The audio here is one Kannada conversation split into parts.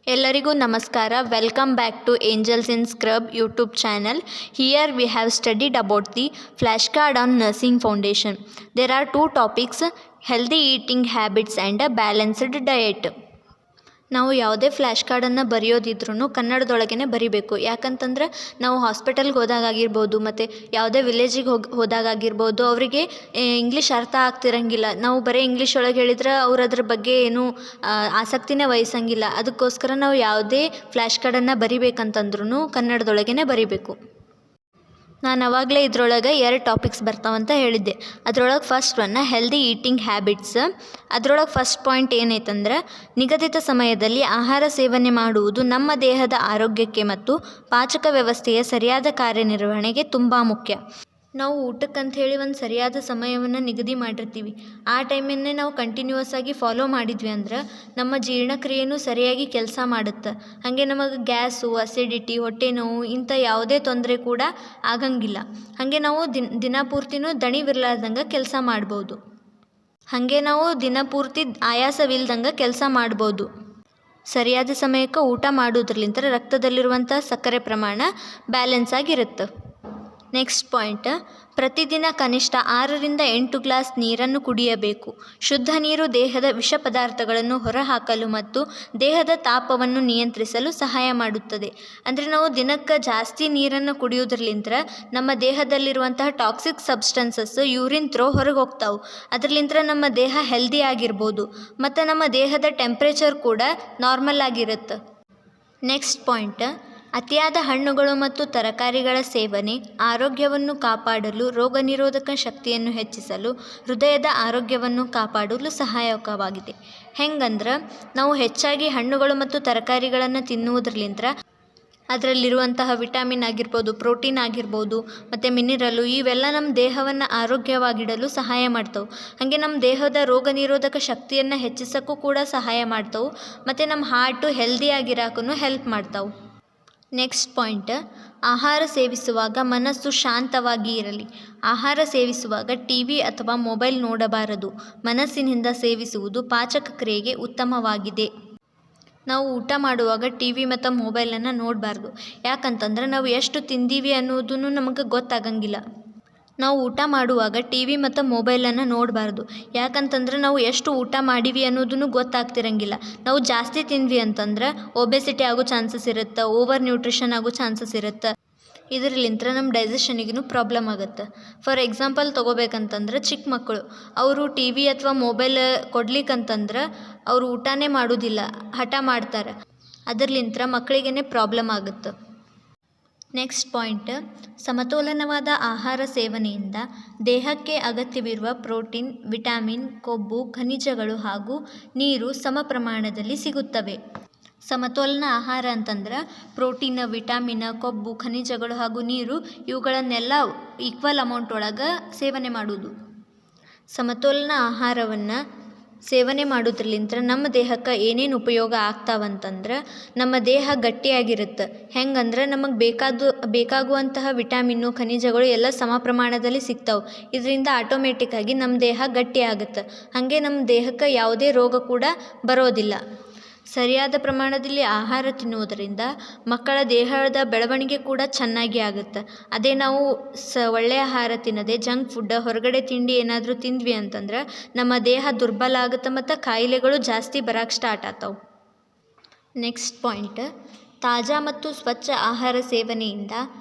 ಎಲ್ಲರಿಗೂ ನಮಸ್ಕಾರ. Welcome back to Angels in Scrub YouTube channel. Here we have studied about the flashcard on nursing foundation. There are two topics: healthy eating habits and a balanced diet. ನಾವು ಯಾವುದೇ ಫ್ಲ್ಯಾಶ್ ಕಾರ್ಡನ್ನು ಬರೆಯೋದಿದ್ರೂ ಕನ್ನಡದೊಳಗೇ ಬರಿಬೇಕು. ಯಾಕಂತಂದ್ರೆ ನಾವು ಹಾಸ್ಪಿಟಲ್ಗೆ ಹೋದಾಗಿರ್ಬೋದು ಮತ್ತು ಯಾವುದೇ ವಿಲೇಜಿಗೆ ಹೋದಾಗಿರ್ಬೋದು ಅವರಿಗೆ ಇಂಗ್ಲೀಷ್ ಅರ್ಥ ಆಗ್ತಿರಂಗಿಲ್ಲ. ನಾವು ಬರೀ ಇಂಗ್ಲೀಷ್ ಒಳಗೆ ಹೇಳಿದ್ರೆ ಅವ್ರು ಅದ್ರ ಬಗ್ಗೆ ಏನೂ ಆಸಕ್ತಿನೇ ವಹಿಸಂಗಿಲ್ಲ. ಅದಕ್ಕೋಸ್ಕರ ನಾವು ಯಾವುದೇ ಫ್ಲ್ಯಾಶ್ ಕಾರ್ಡನ್ನು ಬರಿಬೇಕಂತಂದ್ರೂ ಕನ್ನಡದೊಳಗೇ ಬರಿಬೇಕು. ನಾನು ಅವಾಗಲೇ ಇದ್ರೊಳಗೆ 2 ಟಾಪಿಕ್ಸ್ ಬರ್ತಾವಂತ ಹೇಳಿದ್ದೆ. ಅದ್ರೊಳಗೆ first one healthy eating habits. ಅದ್ರೊಳಗೆ ಫಸ್ಟ್ ಪಾಯಿಂಟ್ ಏನೈತಂದ್ರೆ, ನಿಗದಿತ ಸಮಯದಲ್ಲಿ ಆಹಾರ ಸೇವನೆ ಮಾಡುವುದು ನಮ್ಮ ದೇಹದ ಆರೋಗ್ಯಕ್ಕೆ ಮತ್ತು ಪಾಚಕ ವ್ಯವಸ್ಥೆಯ ಸರಿಯಾದ ಕಾರ್ಯನಿರ್ವಹಣೆಗೆ ತುಂಬ ಮುಖ್ಯ. ನಾವು ಊಟಕ್ಕಂತ ಹೇಳಿ ಒಂದು ಸರಿಯಾದ ಸಮಯವನ್ನು ನಿಗದಿ ಮಾಡಿರ್ತೀವಿ. ಆ ಟೈಮನ್ನೇ ನಾವು ಕಂಟಿನ್ಯೂಯಸ್ ಆಗಿ ಫಾಲೋ ಮಾಡಿದ್ವಿ ಅಂದ್ರೆ ನಮ್ಮ ಜೀರ್ಣಕ್ರಿಯೆನೂ ಸರಿಯಾಗಿ ಕೆಲಸ ಮಾಡುತ್ತೆ. ಹಾಗೆ ನಮಗೆ ಗ್ಯಾಸು, ಅಸಿಡಿಟಿ, ಹೊಟ್ಟೆ ನೋವು ಇಂಥ ಯಾವುದೇ ತೊಂದರೆ ಕೂಡ ಆಗಂಗಿಲ್ಲ. ಹಾಗೆ ನಾವು ದಿನಪೂರ್ತಿನೂ ದಣಿವಿರ್ಲಾರ್ದಂಗೆ ಕೆಲಸ ಮಾಡ್ಬೋದು. ಹಾಗೆ ನಾವು ದಿನಪೂರ್ತಿ ಆಯಾಸವಿಲ್ದಂಗೆ ಕೆಲಸ ಮಾಡ್ಬೋದು. ಸರಿಯಾದ ಸಮಯಕ್ಕೆ ಊಟ ಮಾಡೋದ್ರಲಿಂತ ರಕ್ತದಲ್ಲಿರುವಂಥ ಸಕ್ಕರೆ ಪ್ರಮಾಣ ಬ್ಯಾಲೆನ್ಸ್ ಆಗಿರುತ್ತೆ. ನೆಕ್ಸ್ಟ್ ಪಾಯಿಂಟ್, ಪ್ರತಿದಿನ ಕನಿಷ್ಠ 6ರಿಂದ 8 ಗ್ಲಾಸ್ ನೀರನ್ನು ಕುಡಿಯಬೇಕು. ಶುದ್ಧ ನೀರು ದೇಹದ ವಿಷ ಪದಾರ್ಥಗಳನ್ನು ಹೊರಹಾಕಲು ಮತ್ತು ದೇಹದ ತಾಪವನ್ನು ನಿಯಂತ್ರಿಸಲು ಸಹಾಯ ಮಾಡುತ್ತದೆ. ಅಂದರೆ ನಾವು ದಿನಕ್ಕೆ ಜಾಸ್ತಿ ನೀರನ್ನು ಕುಡಿಯೋದ್ರಲಿಂತ ನಮ್ಮ ದೇಹದಲ್ಲಿರುವಂತಹ ಟಾಕ್ಸಿಕ್ ಸಬ್ಸ್ಟೆನ್ಸಸ್ ಯೂರಿನ್ ಥ್ರೋ ಹೊರಗೆ ಹೋಗ್ತಾವೆ. ಅದರಲಿಂತ ನಮ್ಮ ದೇಹ ಹೆಲ್ದಿ ಆಗಿರ್ಬೋದು ಮತ್ತು ನಮ್ಮ ದೇಹದ ಟೆಂಪ್ರೇಚರ್ ಕೂಡ ನಾರ್ಮಲ್ ಆಗಿರುತ್ತೆ. ನೆಕ್ಸ್ಟ್ ಪಾಯಿಂಟ್, ಅತಿಯಾದ ಹಣ್ಣುಗಳು ಮತ್ತು ತರಕಾರಿಗಳ ಸೇವನೆ ಆರೋಗ್ಯವನ್ನು ಕಾಪಾಡಲು, ರೋಗನಿರೋಧಕ ಶಕ್ತಿಯನ್ನು ಹೆಚ್ಚಿಸಲು, ಹೃದಯದ ಆರೋಗ್ಯವನ್ನು ಕಾಪಾಡಲು ಸಹಾಯಕವಾಗಿದೆ. ಹೆಂಗಂದ್ರೆ ನಾವು ಹೆಚ್ಚಾಗಿ ಹಣ್ಣುಗಳು ಮತ್ತು ತರಕಾರಿಗಳನ್ನು ತಿನ್ನುವುದರಲಿಂತ ಅದರಲ್ಲಿರುವಂತಹ ವಿಟಮಿನ್ ಆಗಿರ್ಬೋದು, ಪ್ರೋಟೀನ್ ಆಗಿರ್ಬೋದು ಮತ್ತು ಮಿನರಲ್ಲು ಇವೆಲ್ಲ ನಮ್ಮ ದೇಹವನ್ನು ಆರೋಗ್ಯವಾಗಿಡಲು ಸಹಾಯ ಮಾಡ್ತವೆ. ಹಾಗೆ ನಮ್ಮ ದೇಹದ ರೋಗ ನಿರೋಧಕ ಶಕ್ತಿಯನ್ನು ಹೆಚ್ಚಿಸೋಕ್ಕೂ ಕೂಡ ಸಹಾಯ ಮಾಡ್ತವೆ ಮತ್ತು ನಮ್ಮ ಹಾರ್ಟು ಹೆಲ್ದಿಯಾಗಿರೋಕ್ಕೂ ಹೆಲ್ಪ್ ಮಾಡ್ತಾವೆ. ನೆಕ್ಸ್ಟ್ ಪಾಯಿಂಟ್, ಆಹಾರ ಸೇವಿಸುವಾಗ ಮನಸ್ಸು ಶಾಂತವಾಗಿ ಇರಲಿ. ಆಹಾರ ಸೇವಿಸುವಾಗ ಟಿವಿ ಅಥವಾ ಮೊಬೈಲ್ ನೋಡಬಾರದು. ಮನಸ್ಸಿನಿಂದ ಸೇವಿಸುವುದು ಪಾಚಕ ಕ್ರಿಯೆಗೆ ಉತ್ತಮವಾಗಿದೆ. ನಾವು ಊಟ ಮಾಡುವಾಗ ಟಿವಿ ಮತ್ತು ಮೊಬೈಲನ್ನು ನೋಡಬಾರ್ದು. ಯಾಕಂತಂದ್ರೆ ನಾವು ಎಷ್ಟು ತಿಂದೀವಿ ಅನ್ನೋದೂ ನಮಗೆ ಗೊತ್ತಾಗಂಗಿಲ್ಲ. ನಾವು ಊಟ ಮಾಡುವಾಗ ಟಿವಿ ಮತ್ತು ಮೊಬೈಲನ್ನು ನೋಡಬಾರ್ದು. ಯಾಕಂತಂದ್ರೆ ನಾವು ಎಷ್ಟು ಊಟ ಮಾಡೀವಿ ಅನ್ನೋದೂ ಗೊತ್ತಾಗ್ತಿರಂಗಿಲ್ಲ. ನಾವು ಜಾಸ್ತಿ ತಿಂದ್ವಿ ಅಂತಂದ್ರೆ ಒಬೆಸಿಟಿ ಆಗೋ ಚಾನ್ಸಸ್ ಇರುತ್ತೆ, ಓವರ್ ನ್ಯೂಟ್ರಿಷನ್ ಆಗೋ ಚಾನ್ಸಸ್ ಇರುತ್ತೆ. ಇದರಲಿಂತ ನಮ್ಮ ಡೈಜೆಷನಿಗೂ ಪ್ರಾಬ್ಲಮ್ ಆಗುತ್ತೆ. ಫಾರ್ ಎಕ್ಸಾಂಪಲ್ ತೊಗೋಬೇಕಂತಂದ್ರೆ ಚಿಕ್ಕ ಮಕ್ಕಳು ಅವರು ಟಿವಿ ಅಥವಾ ಮೊಬೈಲ್ ಕೊಡ್ಲಿಕ್ಕಂತಂದ್ರೆ ಅವರು ಊಟನೇ ಮಾಡೋದಿಲ್ಲ, ಹಠ ಮಾಡ್ತಾರೆ. ಅದರಲಿಂತ ಮಕ್ಕಳಿಗೇ ಪ್ರಾಬ್ಲಮ್ ಆಗುತ್ತೆ. ನೆಕ್ಸ್ಟ್ ಪಾಯಿಂಟ್, ಸಮತೋಲನವಾದ ಆಹಾರ ಸೇವನೆಯಿಂದ ದೇಹಕ್ಕೆ ಅಗತ್ಯವಿರುವ ಪ್ರೋಟೀನ್, ವಿಟಮಿನ್, ಕೊಬ್ಬು, ಖನಿಜಗಳು ಹಾಗೂ ನೀರು ಸಮ ಪ್ರಮಾಣದಲ್ಲಿ ಸಿಗುತ್ತವೆ. ಸಮತೋಲನ ಆಹಾರ ಅಂತಂದ್ರೆ ಪ್ರೋಟೀನ್, ವಿಟಮಿನ್, ಕೊಬ್ಬು, ಖನಿಜಗಳು ಹಾಗೂ ನೀರು ಇವುಗಳನ್ನೆಲ್ಲ ಈಕ್ವಲ್ ಅಮೌಂಟ್ ಒಳಗೆ ಸೇವನೆ ಮಾಡೋದು. ಸಮತೋಲನ ಆಹಾರವನ್ನು ಸೇವನೆ ಮಾಡೋದ್ರಲಿಂತ ನಮ್ಮ ದೇಹಕ್ಕೆ ಏನೇನು ಉಪಯೋಗ ಆಗ್ತಾವಂತಂದ್ರೆ, ನಮ್ಮ ದೇಹ ಗಟ್ಟಿಯಾಗಿರುತ್ತೆ. ಹೆಂಗಂದ್ರೆ ನಮಗೆ ಬೇಕಾಗುವಂತಹ ವಿಟಮಿನ್ನು, ಖನಿಜಗಳು ಎಲ್ಲ ಸಮ ಪ್ರಮಾಣದಲ್ಲಿ ಸಿಗ್ತಾವೆ. ಇದರಿಂದ ಆಟೋಮೆಟಿಕ್ಕಾಗಿ ನಮ್ಮ ದೇಹ ಗಟ್ಟಿ ಆಗುತ್ತೆ. ಹಾಗೆ ನಮ್ಮ ದೇಹಕ್ಕೆ ಯಾವುದೇ ರೋಗ ಕೂಡ ಬರೋದಿಲ್ಲ. ಸರಿಯಾದ ಪ್ರಮಾಣದಲ್ಲಿ ಆಹಾರ ತಿನ್ನುವುದರಿಂದ ಮಕ್ಕಳ ದೇಹದ ಬೆಳವಣಿಗೆ ಕೂಡ ಚೆನ್ನಾಗಿ ಆಗುತ್ತೆ. ಅದೇ ನಾವು ಒಳ್ಳೆಯ ಆಹಾರ ತಿನ್ನದೆ ಜಂಕ್ ಫುಡ್, ಹೊರಗಡೆ ತಿಂಡಿ ಏನಾದರೂ ತಿಂದ್ವಿ ಅಂತಂದ್ರೆ ನಮ್ಮ ದೇಹ ದುರ್ಬಲ ಆಗುತ್ತೆ ಮತ್ತು ಕಾಯಿಲೆಗಳು ಜಾಸ್ತಿ ಬರೋಕ್ಕೆ ಸ್ಟಾರ್ಟ್ ಆಗ್ತಾವೆ. ನೆಕ್ಸ್ಟ್ ಪಾಯಿಂಟ್, ತಾಜಾ ಮತ್ತು ಸ್ವಚ್ಛ ಆಹಾರ ಸೇವನೆಯಿಂದ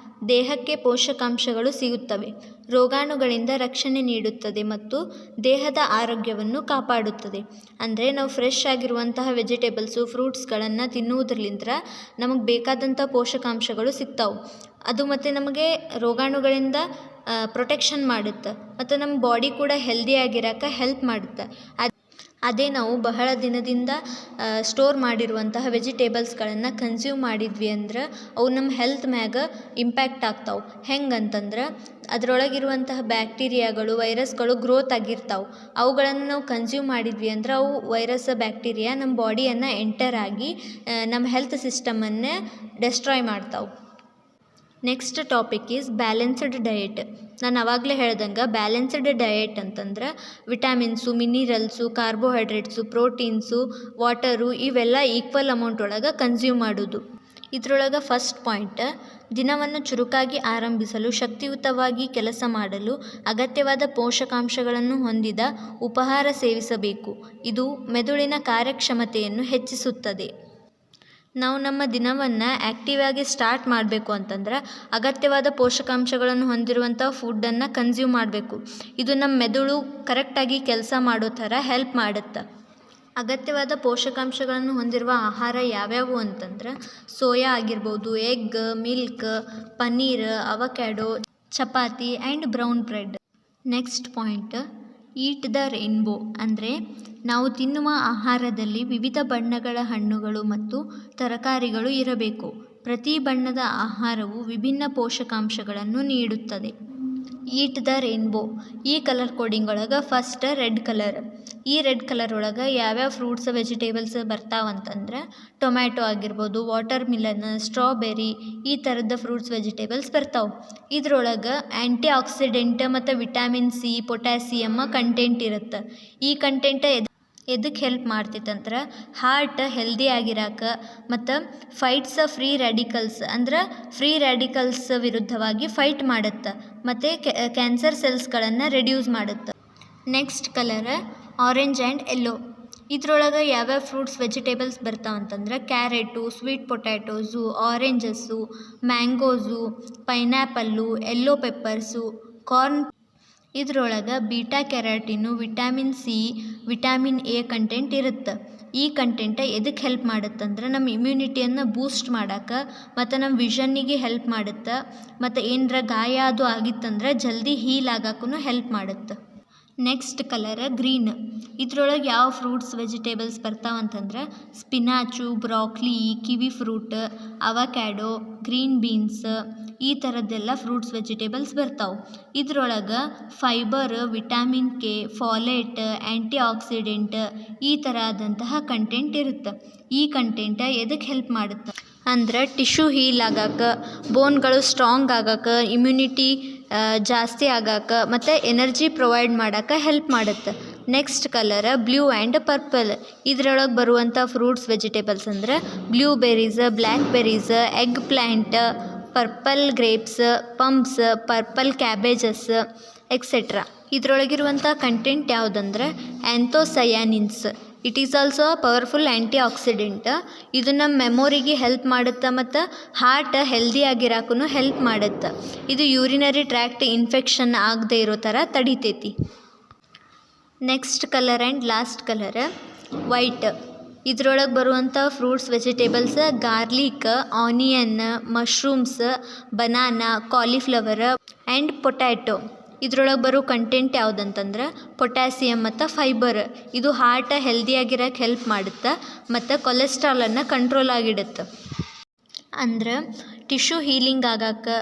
ದೇಹಕ್ಕೆ ಪೋಷಕಾಂಶಗಳು ಸಿಗುತ್ತವೆ, ರೋಗಾಣುಗಳಿಂದ ರಕ್ಷಣೆ ನೀಡುತ್ತದೆ ಮತ್ತು ದೇಹದ ಆರೋಗ್ಯವನ್ನು ಕಾಪಾಡುತ್ತದೆ. ಅಂದರೆ ನಾವು ಫ್ರೆಶ್ ಆಗಿರುವಂತಹ ವೆಜಿಟೇಬಲ್ಸು, ಫ್ರೂಟ್ಸ್ಗಳನ್ನು ತಿನ್ನುವುದರಲಿಂತ ನಮಗೆ ಬೇಕಾದಂಥ ಪೋಷಕಾಂಶಗಳು ಸಿಗ್ತಾವೆ. ಅದು ಮತ್ತು ನಮಗೆ ರೋಗಾಣುಗಳಿಂದ ಪ್ರೊಟೆಕ್ಷನ್ ಮಾಡುತ್ತೆ ಮತ್ತು ನಮ್ಮ ಬಾಡಿ ಕೂಡ ಹೆಲ್ದಿಯಾಗಿರೋಕ್ಕೆ ಹೆಲ್ಪ್ ಮಾಡುತ್ತೆ. ಅದೇ ನಾವು ಬಹಳ ದಿನದಿಂದ ಸ್ಟೋರ್ ಮಾಡಿರುವಂತಹ ವೆಜಿಟೇಬಲ್ಸ್ಗಳನ್ನು ಕನ್ಸ್ಯೂಮ್ ಮಾಡಿದ್ವಿ ಅಂದ್ರೆ ಅವು ನಮ್ಮ ಹೆಲ್ತ್ ಮ್ಯಾಗ ಇಂಪ್ಯಾಕ್ಟ್ ಆಗ್ತಾವೆ. ಹೆಂಗಂತಂದ್ರೆ ಅದರೊಳಗಿರುವಂತಹ ಬ್ಯಾಕ್ಟೀರಿಯಾಗಳು, ವೈರಸ್ಗಳು ಗ್ರೋತ್ ಆಗಿರ್ತಾವೆ. ಅವುಗಳನ್ನು ನಾವು ಕನ್ಸ್ಯೂಮ್ ಮಾಡಿದ್ವಿ ಅಂದ್ರೆ ಅವು ವೈರಸ್, ಬ್ಯಾಕ್ಟೀರಿಯಾ ನಮ್ಮ ಬಾಡಿಯನ್ನು ಎಂಟರ್ ಆಗಿ ನಮ್ಮ ಹೆಲ್ತ್ ಸಿಸ್ಟಮನ್ನೇ ಡೆಸ್ಟ್ರಾಯ್ ಮಾಡ್ತಾವೆ. Next topic is balanced diet. ನಾನು ಆವಾಗಲೇ ಹೇಳ್ದಂಗೆ ಬ್ಯಾಲೆನ್ಸ್ಡ್ ಡಯಟ್ ಅಂತಂದ್ರೆ ವಿಟಾಮಿನ್ಸು, ಮಿನಿರಲ್ಸು, ಕಾರ್ಬೋಹೈಡ್ರೇಟ್ಸು, ಪ್ರೋಟೀನ್ಸು, ವಾಟರು ಇವೆಲ್ಲ ಈಕ್ವಲ್ ಅಮೌಂಟ್ ಒಳಗೆ ಕನ್ಸ್ಯೂಮ್ ಮಾಡೋದು. ಇದರೊಳಗೆ ಫಸ್ಟ್ ಪಾಯಿಂಟ್, ದಿನವನ್ನು ಚುರುಕಾಗಿ ಆರಂಭಿಸಲು, ಶಕ್ತಿಯುತವಾಗಿ ಕೆಲಸ ಮಾಡಲು ಅಗತ್ಯವಾದ ಪೋಷಕಾಂಶಗಳನ್ನು ಹೊಂದಿದ ಉಪಹಾರ ಸೇವಿಸಬೇಕು. ಇದು ಮೆದುಳಿನ ಕಾರ್ಯಕ್ಷಮತೆಯನ್ನು ಹೆಚ್ಚಿಸುತ್ತದೆ. ನಾವು ನಮ್ಮ ದಿನವನ್ನು ಆ್ಯಕ್ಟಿವ್ ಆಗಿ ಸ್ಟಾರ್ಟ್ ಮಾಡಬೇಕು ಅಂತಂದ್ರೆ ಅಗತ್ಯವಾದ ಪೋಷಕಾಂಶಗಳನ್ನು ಹೊಂದಿರುವಂಥ ಫುಡ್ಡನ್ನು ಕನ್ಸ್ಯೂಮ್ ಮಾಡಬೇಕು. ಇದು ನಮ್ಮ ಮೆದುಳು ಕರೆಕ್ಟಾಗಿ ಕೆಲಸ ಮಾಡೋ ಥರ ಹೆಲ್ಪ್ ಮಾಡುತ್ತೆ. ಅಗತ್ಯವಾದ ಪೋಷಕಾಂಶಗಳನ್ನು ಹೊಂದಿರುವ ಆಹಾರ ಯಾವ್ಯಾವು ಅಂತಂದ್ರೆ ಸೋಯಾ ಆಗಿರ್ಬೋದು, egg, milk, paneer, avocado, chapati and brown bread. Next point, eat the rainbow ಅಂದರೆ ನಾವು ತಿನ್ನುವ ಆಹಾರದಲ್ಲಿ ವಿವಿಧ ಬಣ್ಣಗಳ ಹಣ್ಣುಗಳು ಮತ್ತು ತರಕಾರಿಗಳು ಇರಬೇಕು. ಪ್ರತಿ ಬಣ್ಣದ ಆಹಾರವು ವಿಭಿನ್ನ ಪೋಷಕಾಂಶಗಳನ್ನು ನೀಡುತ್ತದೆ. ಈಟ್ ದ ರೇನ್ಬೋ ಈ ಕಲರ್ ಕೋಡಿಂಗ್ ಒಳಗೆ ಫಸ್ಟ್ ರೆಡ್ ಕಲರ್. ಈ ರೆಡ್ ಕಲರ್ ಒಳಗೆ ಯಾವ್ಯಾವ ಫ್ರೂಟ್ಸ್ ವೆಜಿಟೇಬಲ್ಸ್ ಬರ್ತಾವಂತಂದ್ರೆ ಟೊಮ್ಯಾಟೊ ಆಗಿರ್ಬೋದು, ವಾಟರ್ ಮಿಲನ್, ಸ್ಟ್ರಾಬೆರಿ ಈ ಥರದ ಫ್ರೂಟ್ಸ್ ವೆಜಿಟೇಬಲ್ಸ್ ಬರ್ತಾವೆ. ಇದ್ರೊಳಗೆ ಆ್ಯಂಟಿ ಆಕ್ಸಿಡೆಂಟ್ ಮತ್ತು ವಿಟಾಮಿನ್ ಸಿ, ಪೊಟ್ಯಾಸಿಯಮ್ ಕಂಟೆಂಟ್ ಇರುತ್ತೆ. ಈ ಕಂಟೆಂಟ್ ಎದಕ್ಕೆ ಹೆಲ್ಪ್ ಮಾಡ್ತೈತಂದ್ರೆ ಹಾರ್ಟ್ ಹೆಲ್ದಿ ಆಗಿರಾಕ ಮತ್ತು ಫೈಟ್ಸ್ ಫ್ರೀ ರ್ಯಾಡಿಕಲ್ಸ್ ಅಂದ್ರೆ ಫ್ರೀ ರ್ಯಾಡಿಕಲ್ಸ್ ವಿರುದ್ಧವಾಗಿ ಫೈಟ್ ಮಾಡುತ್ತೆ ಮತ್ತು ಕ್ಯಾನ್ಸರ್ ಸೆಲ್ಸ್ಗಳನ್ನು ರೆಡ್ಯೂಸ್ ಮಾಡುತ್ತೆ. Next colour orange and yellow. ಇದ್ರೊಳಗೆ ಯಾವ್ಯಾವ ಫ್ರೂಟ್ಸ್ ವೆಜಿಟೇಬಲ್ಸ್ ಬರ್ತಾವಂತಂದ್ರೆ carrot, sweet potatoes, oranges, mangoes, pineapple, yellow peppers, corn. ಇದ್ರೊಳಗೆ beta carotene, vitamin C, vitamin A content ಇರುತ್ತೆ. ಈ ಕಂಟೆಂಟ್ ಎದಕ್ಕೆ ಹೆಲ್ಪ್ ಮಾಡುತ್ತಂದ್ರೆ ನಮ್ಮ ಇಮ್ಯುನಿಟಿಯನ್ನು ಬೂಸ್ಟ್ ಮಾಡೋಕ್ಕೆ ಮತ್ತು ನಮ್ಮ ವಿಷನ್ನಿಗೆ ಹೆಲ್ಪ್ ಮಾಡುತ್ತೆ ಮತ್ತು ಏನರ ಗಾಯ ಅದು ಆಗಿತ್ತಂದ್ರೆ ಜಲ್ದಿ ಹೀಲ್ ಆಗೋಕ್ಕೂ ಹೆಲ್ಪ್ ಮಾಡುತ್ತೆ. Next colour green. ಇದ್ರೊಳಗೆ ಯಾವ ಫ್ರೂಟ್ಸ್ ವೆಜಿಟೇಬಲ್ಸ್ ಬರ್ತಾವಂತಂದ್ರೆ spinach, broccoli, kiwi fruit, avocado, green beans ಈ ಥರದ್ದೆಲ್ಲ ಫ್ರೂಟ್ಸ್ ವೆಜಿಟೇಬಲ್ಸ್ ಬರ್ತಾವೆ. ಇದ್ರೊಳಗೆ fibre, vitamin K, folate, antioxidant ಈ ಥರ ಆದಂತಹ ಕಂಟೆಂಟ್ ಇರುತ್ತೆ. ಈ ಕಂಟೆಂಟ್ ಎದಕ್ಕೆ ಹೆಲ್ಪ್ ಮಾಡುತ್ತೆ ಅಂದ್ರೆ ಟಿಶ್ಯೂ ಹೀಲ್ ಆಗೋಕ್ಕೆ, ಬೋನ್ಗಳು ಸ್ಟ್ರಾಂಗ್ ಆಗೋಕ್ಕೆ, ಇಮ್ಯುನಿಟಿ ಜಾಸ್ತಿ ಆಗೋಕ್ಕೆ ಮತ್ತು ಎನರ್ಜಿ ಪ್ರೊವೈಡ್ ಮಾಡೋಕ್ಕೆ ಹೆಲ್ಪ್ ಮಾಡುತ್ತೆ. Next colour blue and purple. ಇದ್ರೊಳಗೆ ಬರುವಂಥ ಫ್ರೂಟ್ಸ್ ವೆಜಿಟೇಬಲ್ಸ್ ಅಂದರೆ blueberries, blackberries, eggplant, purple grapes, plums, purple cabbages etcetera. ಇದರೊಳಗಿರುವಂಥ ಕಂಟೆಂಟ್ ಯಾವುದಂದ್ರೆ anthocyanins. It is also a powerful antioxidant. ಇದು ನಮ್ಮ ಮೆಮೊರಿಗೆ ಹೆಲ್ಪ್ ಮಾಡುತ್ತೆ ಮತ್ತು ಹಾರ್ಟ್ ಹೆಲ್ದಿ ಆಗಿರಾಕೂ ಹೆಲ್ಪ್ ಮಾಡುತ್ತೆ. ಇದು ಯೂರಿನರಿ ಟ್ರ್ಯಾಕ್ಟ್ ಇನ್ಫೆಕ್ಷನ್ ಆಗದೆ ಇರೋ ಥರ ತಡಿತೈತಿ. Next colour and last colour white. ಇದ್ರೊಳಗೆ ಬರುವಂಥ fruits vegetables garlic, onion, mushrooms, banana, cauliflower and potato. ಇದ್ರೊಳಗೆ ಬರೋ ಕಂಟೆಂಟ್ ಯಾವುದಂತಂದ್ರೆ ಪೊಟ್ಯಾಸಿಯಮ್ ಮತ್ತು ಫೈಬರ್. ಇದು ಹಾರ್ಟ್ ಹೆಲ್ದಿಯಾಗಿರೋಕ್ಕೆ ಹೆಲ್ಪ್ ಮಾಡುತ್ತೆ ಮತ್ತು ಕೊಲೆಸ್ಟ್ರಾಲನ್ನು ಕಂಟ್ರೋಲ್ ಆಗಿಡುತ್ತೆ. ಅಂದ್ರೆ ಟಿಶ್ಯೂ ಹೀಲಿಂಗ್ ಆಗೋಕ್ಕೆ,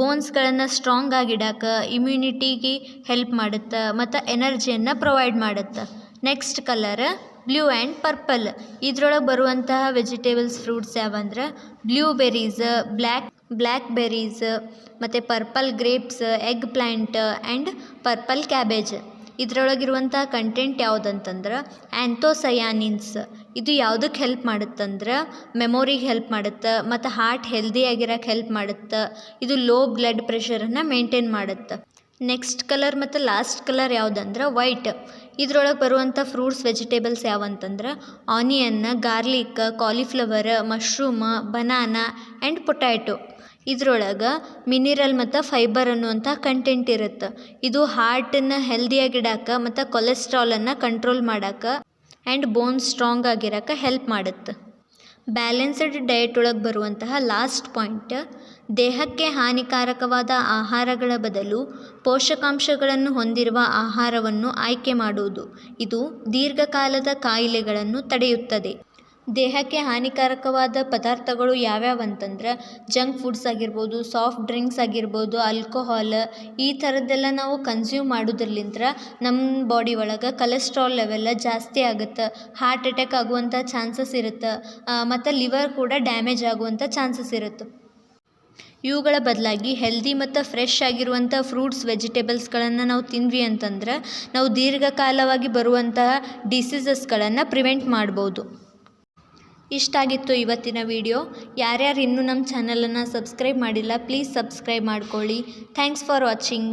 ಬೋನ್ಸ್ಗಳನ್ನು ಸ್ಟ್ರಾಂಗ್ ಆಗಿಡೋಕ್ಕೆ, ಇಮ್ಯುನಿಟಿಗೆ ಹೆಲ್ಪ್ ಮಾಡುತ್ತೆ ಮತ್ತು ಎನರ್ಜಿಯನ್ನು ಪ್ರೊವೈಡ್ ಮಾಡುತ್ತೆ. Next colour blue and purple. ಇದ್ರೊಳಗೆ ಬರುವಂತಹ ವೆಜಿಟೇಬಲ್ಸ್ ಫ್ರೂಟ್ಸ್ ಯಾವಂದ್ರೆ ಬ್ಲೂಬೆರೀಸ್, ಬ್ಲ್ಯಾಕ್ ಬೆರೀಸ್ ಮತ್ತು purple grapes, eggplant and purple cabbage. ಇದರೊಳಗಿರುವಂಥ ಕಂಟೆಂಟ್ ಯಾವುದಂತಂದ್ರೆ ಆ್ಯಂಥೋಸಯಾನಿನ್ಸ್. ಇದು ಯಾವುದಕ್ಕೆ ಹೆಲ್ಪ್ ಮಾಡುತ್ತಂದ್ರೆ ಮೆಮೊರಿಗೆ ಹೆಲ್ಪ್ ಮಾಡುತ್ತೆ ಮತ್ತು ಹಾರ್ಟ್ ಹೆಲ್ದಿಯಾಗಿರೋಕ್ಕೆ ಹೆಲ್ಪ್ ಮಾಡುತ್ತೆ. ಇದು ಲೋ ಬ್ಲಡ್ ಪ್ರೆಷರನ್ನು ಮೇಂಟೈನ್ ಮಾಡುತ್ತೆ. ನೆಕ್ಸ್ಟ್ ಕಲರ್ ಮತ್ತು ಲಾಸ್ಟ್ ಕಲರ್ ಯಾವುದಂದ್ರೆ ವೈಟ್. ಇದ್ರೊಳಗೆ ಬರುವಂಥ ಫ್ರೂಟ್ಸ್ ವೆಜಿಟೇಬಲ್ಸ್ ಯಾವಂತಂದ್ರೆ onion, garlic, cauliflower, mushroom, banana and potato. ಇದ್ರೊಳಗೆ ಮಿನಿರಲ್ ಮತ್ತು ಫೈಬರ್ ಅನ್ನುವಂಥ ಕಂಟೆಂಟ್ ಇರುತ್ತೆ. ಇದು ಹಾರ್ಟನ್ನು ಹೆಲ್ದಿಯಾಗಿಡೋಕ್ಕೆ ಮತ್ತು ಕೊಲೆಸ್ಟ್ರಾಲನ್ನು ಕಂಟ್ರೋಲ್ ಮಾಡೋಕ್ಕೆ ಆ್ಯಂಡ್ ಬೋನ್ ಸ್ಟ್ರಾಂಗ್ ಆಗಿರೋಕ್ಕೆ ಹೆಲ್ಪ್ ಮಾಡುತ್ತೆ. ಬ್ಯಾಲೆನ್ಸ್ಡ್ ಡಯಟ್ ಒಳಗೆ ಬರುವಂತಹ ಲಾಸ್ಟ್ ಪಾಯಿಂಟ್, ದೇಹಕ್ಕೆ ಹಾನಿಕಾರಕವಾದ ಆಹಾರಗಳ ಬದಲು ಪೋಷಕಾಂಶಗಳನ್ನು ಹೊಂದಿರುವ ಆಹಾರವನ್ನು ಆಯ್ಕೆ ಮಾಡುವುದು. ಇದು ದೀರ್ಘಕಾಲದ ಕಾಯಿಲೆಗಳನ್ನು ತಡೆಯುತ್ತದೆ. ದೇಹಕ್ಕೆ ಹಾನಿಕಾರಕವಾದ ಪದಾರ್ಥಗಳು ಯಾವ್ಯಾವಂತಂದ್ರೆ ಜಂಕ್ ಫುಡ್ಸ್ ಆಗಿರ್ಬೋದು, ಸಾಫ್ಟ್ ಡ್ರಿಂಕ್ಸ್ ಆಗಿರ್ಬೋದು, ಆಲ್ಕೋಹಾಲ್ ಈ ಥರದ್ದೆಲ್ಲ ನಾವು ಕನ್ಸ್ಯೂಮ್ ಮಾಡೋದ್ರಲ್ಲಿಂದ ನಮ್ಮ ಬಾಡಿ ಒಳಗೆ ಕೊಲೆಸ್ಟ್ರಾಲ್ ಲೆವೆಲ್ ಜಾಸ್ತಿ ಆಗುತ್ತೆ, ಹಾರ್ಟ್ ಅಟ್ಯಾಕ್ ಆಗುವಂಥ ಚಾನ್ಸಸ್ ಇರುತ್ತೆ ಮತ್ತು ಲಿವರ್ ಕೂಡ ಡ್ಯಾಮೇಜ್ ಆಗುವಂಥ ಚಾನ್ಸಸ್ ಇರುತ್ತೆ. ಇವುಗಳ ಬದಲಾಗಿ ಹೆಲ್ದಿ ಮತ್ತು ಫ್ರೆಶ್ ಆಗಿರುವಂಥ ಫ್ರೂಟ್ಸ್ ವೆಜಿಟೇಬಲ್ಸ್ಗಳನ್ನು ನಾವು ತಿಂದ್ವಿ ಅಂತಂದ್ರೆ ನಾವು ದೀರ್ಘಕಾಲವಾಗಿ ಬರುವಂತಹ ಡಿಸೀಸಸ್ಗಳನ್ನು ಪ್ರಿವೆಂಟ್ ಮಾಡ್ಬೋದು. ಇಷ್ಟಾಗಿತ್ತು ಇವತ್ತಿನ ವಿಡಿಯೋ. ಯಾರ್ಯಾರು ಇನ್ನೂ ನಮ್ಮ ಚಾನಲನ್ನು ಸಬ್ಸ್ಕ್ರೈಬ್ ಮಾಡಿಲ್ಲ ಪ್ಲೀಸ್ ಸಬ್ಸ್ಕ್ರೈಬ್ ಮಾಡ್ಕೊಳ್ಳಿ. Thanks for watching.